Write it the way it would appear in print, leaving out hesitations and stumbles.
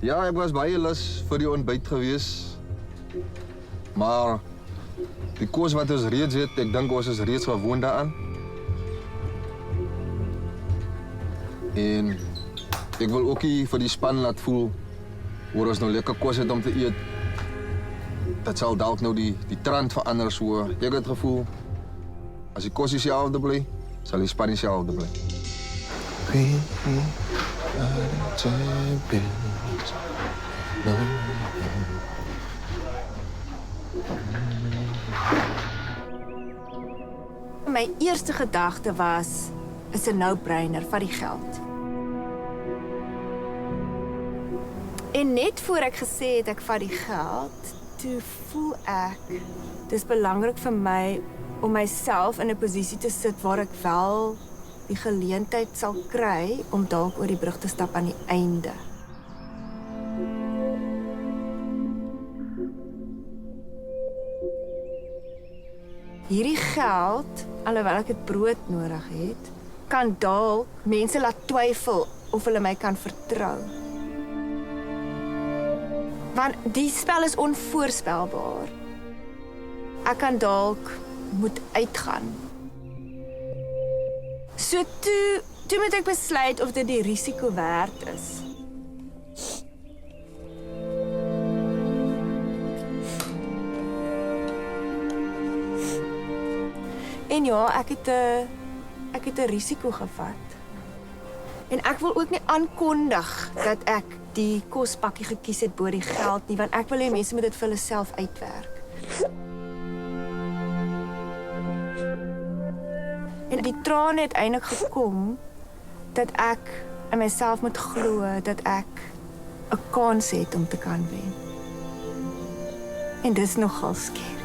Ja, ek was baie lus vir die ontbyt gewees. Maar die kos wat ons reeds het, ek dink ons is reeds gewoond daaraan. En ek wil ook nie vir die span laat voel oor ons nou lekker kos het om te eet. Dat sal dalk nou die trend verander so. Ek het het gevoel, as die kos dieselfde bly, sal die span dieselfde bly. My eerste gedagte was, is 'n no-brainer van die geld. En net voor ek gesê het ek vat die geld, toe voel ek, dis belangrik vir my om myself in 'n posisie te sit waar ek wel die geleentheid sal kry om dalk oor die brug te stap aan die einde. Hierdie geld, alhoewel ek dit brood nodig het, kan dalk mense laat twyfel of hulle my kan vertrou. Want die spel is onvoorspelbaar. Ek kan dalk moet uitgaan. So toe moet ek besluit of dit die risiko werd is. En ja, ek het 'n risiko gevat. En ek wil ook nie aankondig dat ek die kospakkie gekies het bo die geld nie, want ek wil hê mense moet dit vir hulle self uitwerk. En die trane het eintlik gekom dat ek in myself moet glo dat ek 'n kans het om te kan wen. En dis nogal skerp.